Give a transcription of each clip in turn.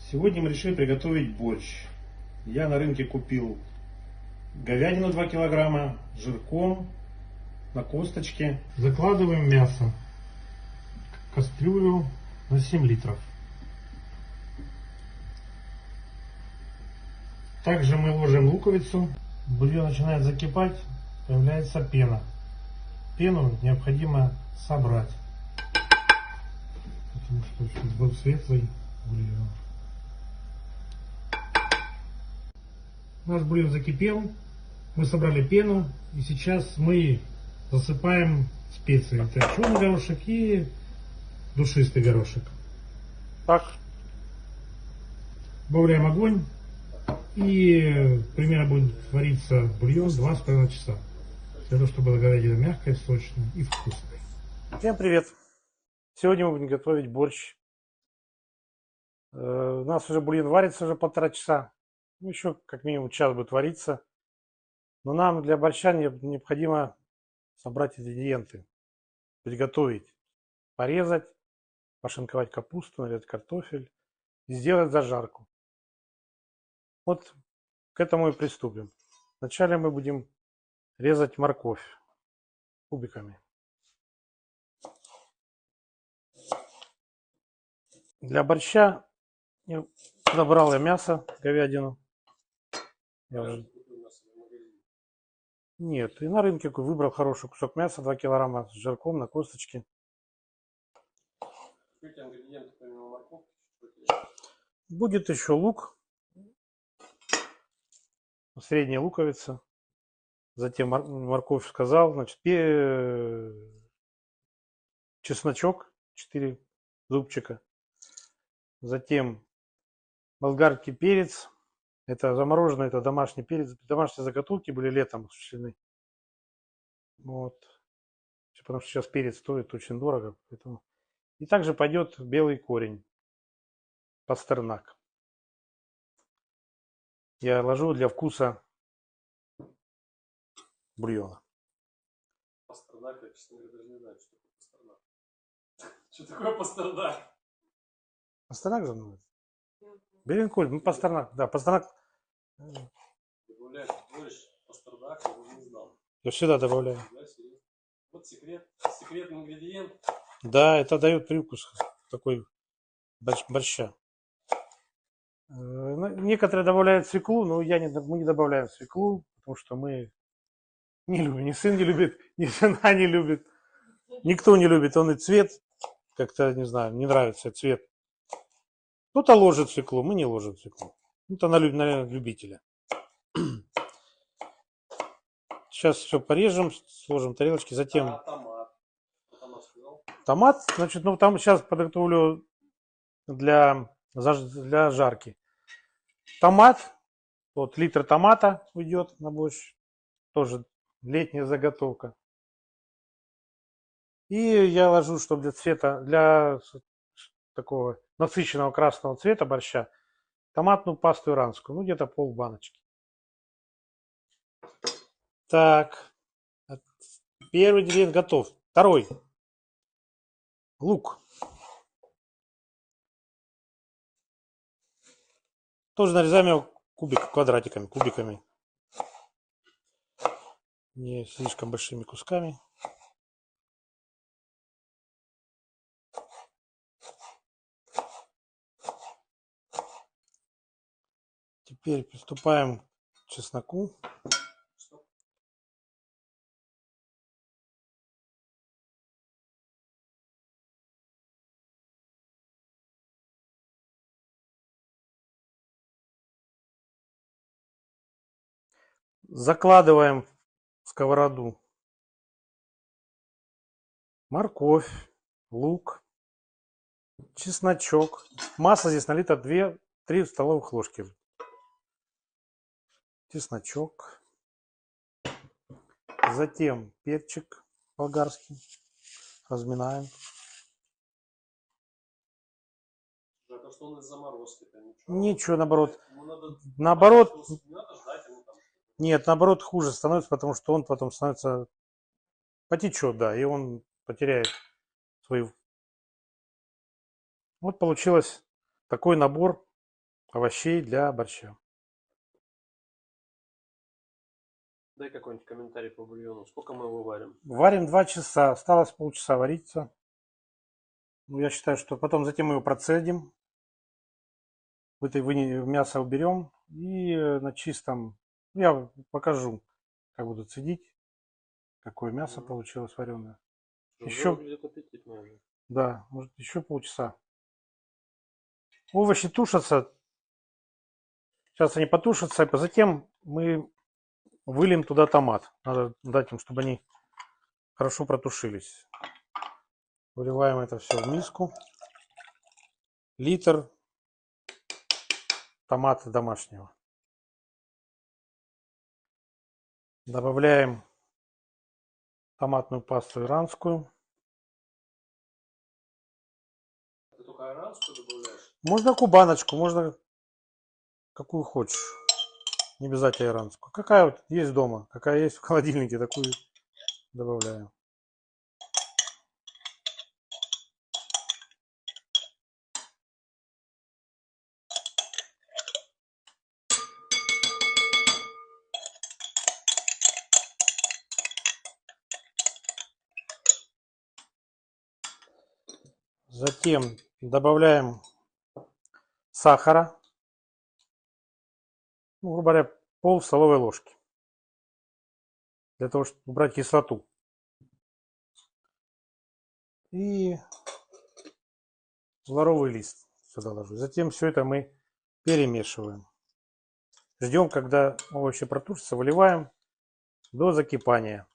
Сегодня мы решили приготовить борщ. Я на рынке купил говядину 2 килограмма, жирком, на косточке. Закладываем мясо в кастрюлю на 7 литров. Также мы ложим луковицу. Бульон начинает закипать, появляется пена. Пену необходимо собрать, потому что чтобы был светлый бульон. Наш бульон закипел, мы собрали пену, и сейчас мы засыпаем специи. Это черный горошек и душистый горошек. Так. Добавляем огонь, и примерно будет вариться бульон 2,5 часа. Для того, чтобы была говядина мягкая, сочная и вкусная. Всем привет! Сегодня мы будем готовить борщ. У нас уже бульон варится уже 1,5 часа. Ну, еще как минимум час будет вариться. Но нам для борща необходимо собрать ингредиенты, приготовить, порезать, пошинковать капусту, нарезать картофель и сделать зажарку. Вот к этому и приступим. Вначале мы будем резать морковь кубиками. Для борща забрал я мясо, говядину. Нет, и на рынке выбрал хороший кусок мяса, 2 килограмма с жирком на косточке. Будет еще лук, средняя луковица, затем морковь сказал, значит, чесночок 4 зубчика, затем болгарский перец. Это замороженный, это домашний перец. Домашние заготовки были летом осуществлены. Вот. Потому что сейчас перец стоит очень дорого. Поэтому... И также пойдет белый корень. Пастернак. Я ложу для вкуса бульона. Пастернак, я, честно говоря, даже не знаю, что такое пастернак. Что такое пастернак? Пастернак же называется? Белый корень, ну пастернак, да, пастернак. Добавляешь борщ, пастернак, я уже не знал. Я всегда добавляю. Да, серьезно. Вот секрет, секретный ингредиент. Да, это дает привкус такой борща. Некоторые добавляют свеклу, но мы не добавляем свеклу, потому что мы не любим. Ни сын не любит, ни жена не любит. Никто не любит. Он и цвет, как-то, не знаю, не нравится цвет. Кто-то ложит свеклу, мы не ложим свеклу. Это на любителя. Сейчас все порежем, сложим тарелочки, затем... Томат, значит, ну там сейчас подготовлю для жарки. Томат, вот литр томата уйдет на борщ, тоже летняя заготовка. И я ложу, чтобы для цвета, для такого насыщенного красного цвета борща, томатную пасту иранскую, ну где-то полбаночки. Так, первый ингредиент готов. Второй. Лук. Тоже нарезаем его квадратиками, кубиками. Не слишком большими кусками. Теперь приступаем к чесноку. Закладываем в сковороду морковь, лук, чесночок. Масса здесь налита 2-3 столовых ложки. Чесночок. Затем перчик болгарский. Разминаем. Это что он из заморозки-то? Ничего, наоборот. Надо... Наоборот. Надо ждать ему там. Нет, наоборот, хуже становится, потому что он потом становится... Потечет, да, и он потеряет свою... Вот получилось такой набор овощей для борща. Дай какой-нибудь комментарий по бульону. Сколько мы его варим? Варим 2 часа. Осталось полчаса вариться. Ну, я считаю, что потом затем мы его процедим. Мясо уберем. И на чистом... Я покажу, как буду цедить. Какое мясо получилось вареное. Еще Еще, выглядит аппетитно уже. да, может еще полчаса. Овощи тушатся. Сейчас они потушатся. А затем мы выльем туда томат. Надо дать им, чтобы они хорошо протушились. Выливаем это все в миску. Литр томата домашнего. Добавляем томатную пасту иранскую. Ты только иранскую добавляешь? Можно кубаночку, можно какую хочешь. Не обязательно иранскую. Какая вот есть дома, какая есть в холодильнике, такую добавляю. Затем добавляем сахара. Ну, грубо говоря, пол столовой ложки. Для того, чтобы убрать кислоту. И лавровый лист сюда ложу. Затем все это мы перемешиваем. Ждем, когда овощи протушатся, выливаем до закипания.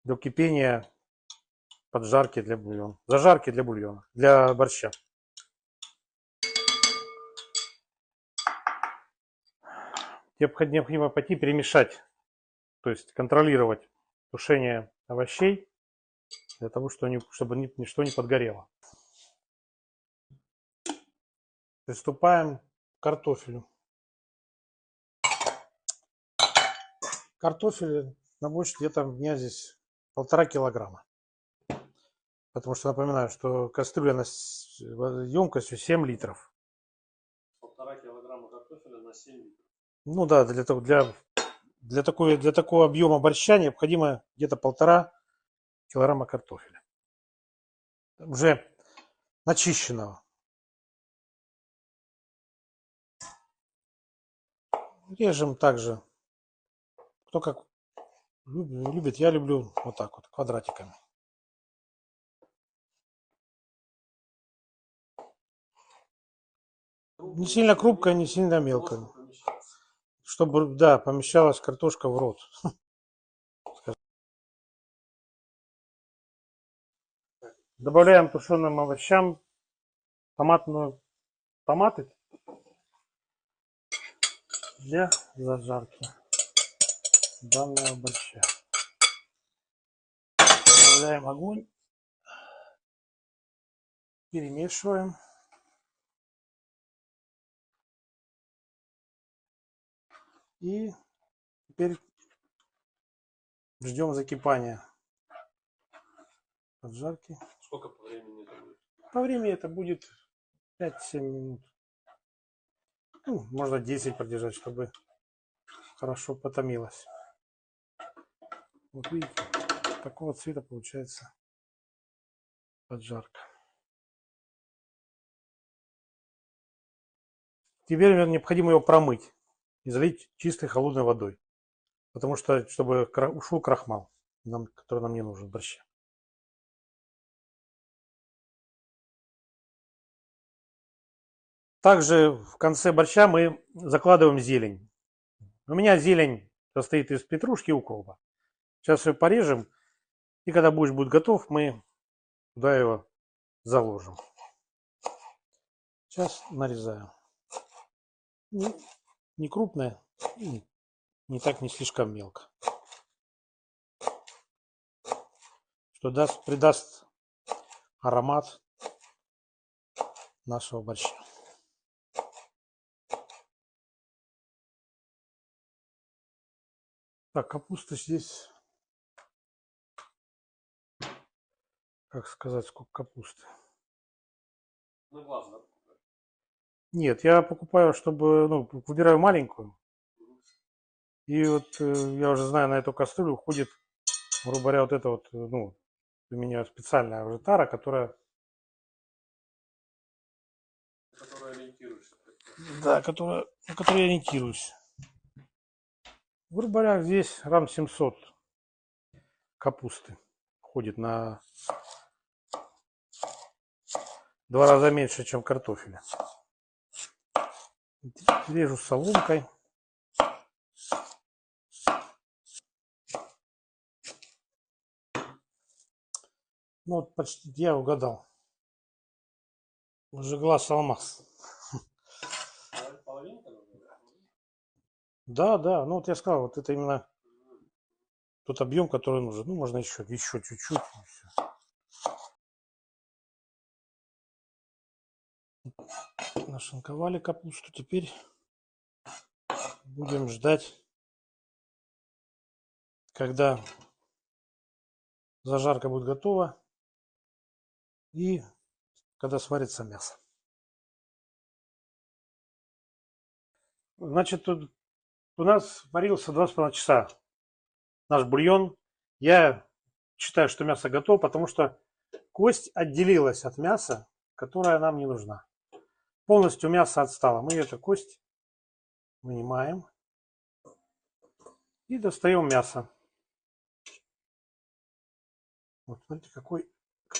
До кипения поджарки для бульона. Зажарки для бульона. Для борща. Необходимо пойти перемешать. То есть контролировать тушение овощей. Для того, чтобы ничто не подгорело. Приступаем к картофелю. Картофель на борщ где-то у меня здесь 1,5 килограмма. Потому что напоминаю, что кастрюля емкостью 7 литров. 1,5 килограмма картофеля на 7 литров. Ну да, для такого объема борща необходимо где-то 1,5 килограмма картофеля. Уже начищенного. Режем также. Кто как любит, я люблю вот так вот, квадратиками. Не сильно крупкая, не сильно мелкая. Чтобы, да, помещалась картошка в рот. Добавляем тушеным овощам томаты для зажарки данного борща. Добавляем огонь. Перемешиваем. И теперь ждем закипания поджарки. Сколько по времени это будет? По времени это будет 5-7 минут. Ну, можно 10 продержать, чтобы хорошо потомилось. Вот видите, такого цвета получается поджарка. Теперь необходимо его промыть и залить чистой холодной водой. Потому что, чтобы ушел крахмал, который нам не нужен в борще. Также в конце борща мы закладываем зелень. У меня зелень состоит из петрушки и укропа. Сейчас ее порежем, и когда борщ будет готов, мы туда его заложим. Сейчас нарезаем. Не крупное, не так не слишком мелко. Что придаст аромат нашего борща. Так, капуста здесь, как сказать, сколько капусты? На глаз, да? Нет, я покупаю, чтобы, ну, выбираю маленькую. И вот я уже знаю, на эту кастрюлю уходит, грубо говоря, вот это вот, ну, у меня специальная уже тара, которая... Которая ориентируешься. Да, на которой я ориентируюсь. Грубо говоря, здесь грамм 700 капусты входит на 2 раза меньше, чем картофеля. Режу соломкой. Ну вот почти я угадал. Уже глаз алмаз. Половинка нужна? Да, да. Ну вот я сказал, вот это именно тот объем, который нужен. Ну, можно еще чуть-чуть. И всё. Нашинковали капусту. Теперь будем ждать, когда зажарка будет готова и когда сварится мясо. Значит, тут у нас варился 2,5 часа наш бульон. Я считаю, что мясо готово, потому что кость отделилась от мяса, которая нам не нужна. Полностью мясо отстало. Мы эту кость вынимаем и достаем мясо. Вот смотрите, какой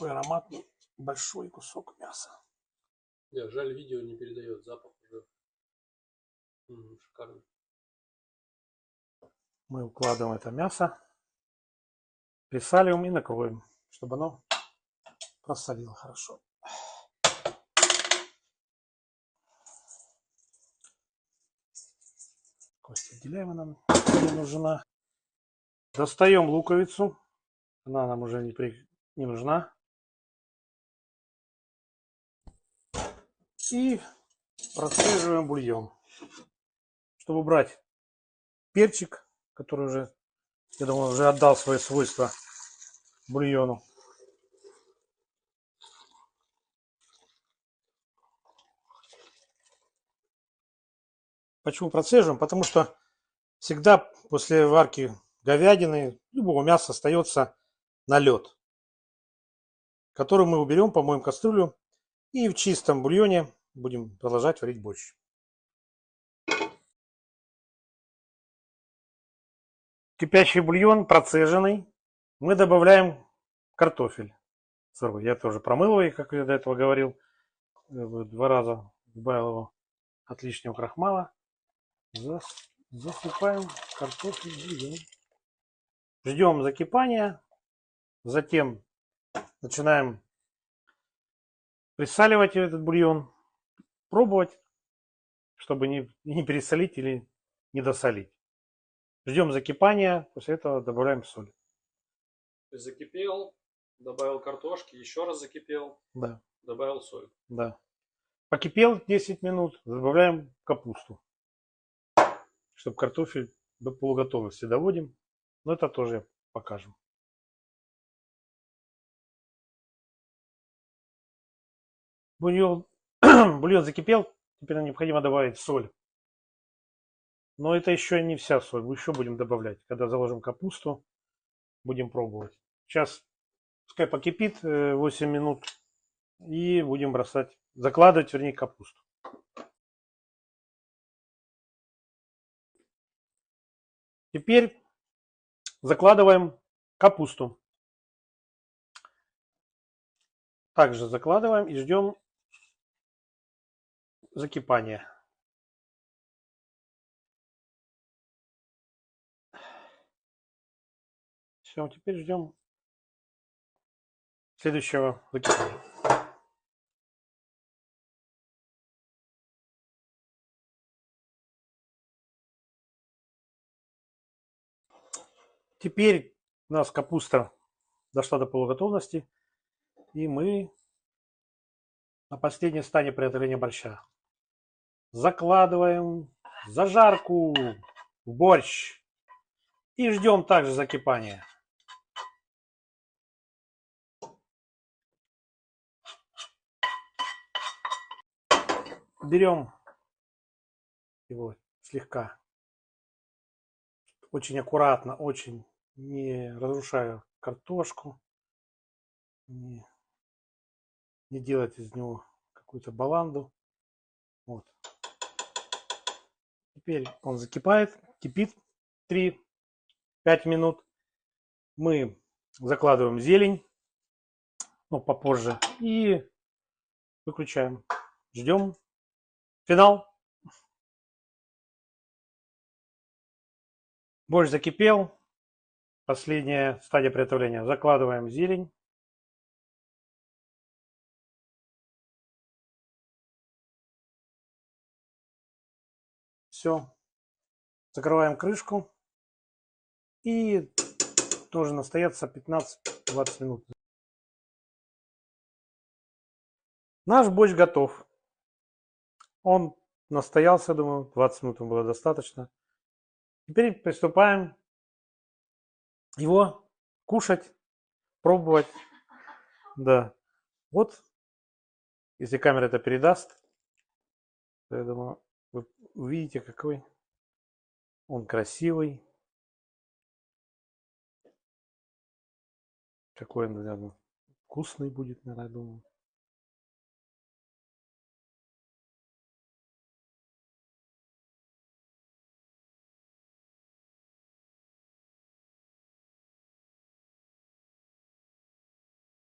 ароматный большой кусок мяса. Жаль, видео не передает запах уже. Шикарно. Мы укладываем это мясо, присаливаем и накроем, чтобы оно просолило хорошо. Кость отделяем, она нам не нужна. Достаем луковицу. Она нам уже не нужна. И процеживаем бульон. Чтобы убрать перчик, который уже, я думаю, уже отдал свои свойства бульону. Почему процеживаем? Потому что всегда после варки говядины, любого мяса остается налет, который мы уберем, помоем кастрюлю и в чистом бульоне будем продолжать варить борщ. Кипящий бульон процеженный. Мы добавляем картофель. Я тоже промыл его, как я до этого говорил. 2 раза добавил его от лишнего крахмала. Засыпаем картофель в бульон. Ждем закипания. Затем начинаем присаливать этот бульон. Пробовать, чтобы не пересолить или не досолить. Ждем закипания. После этого добавляем соль. То есть закипел, добавил картошки, еще раз закипел, Да. добавил соль. Да. Покипел 10 минут, добавляем капусту. Чтобы картофель до полуготовности доводим. Но это тоже покажем. Бульон закипел. Теперь нам необходимо добавить соль. Но это еще не вся соль. Мы еще будем добавлять. Когда заложим капусту, будем пробовать. Сейчас пускай покипит 8 минут. И будем закладывать, вернее, капусту. Теперь закладываем капусту. Также закладываем и ждем закипания. Все, теперь ждем следующего закипания. Теперь у нас капуста дошла до полуготовности, и мы на последней стадии приготовления борща закладываем зажарку в борщ и ждем также закипания. берем его слегка, очень аккуратно, очень не разрушая картошку, не делать из него какую-то баланду. Вот. Теперь он закипает, кипит 3-5 минут. Мы закладываем зелень, ну, попозже, и выключаем. Ждем. Финал. Борщ закипел. Последняя стадия приготовления. Закладываем зелень. Все. Закрываем крышку. И должен настояться 15-20 минут. Наш борщ готов. Он настоялся, думаю, 20 минут было достаточно. Теперь приступаем его кушать, пробовать. Да. Вот, если камера это передаст, то я думаю, вы увидите, какой он красивый. Какой он, наверное, вкусный будет, наверное, думаю.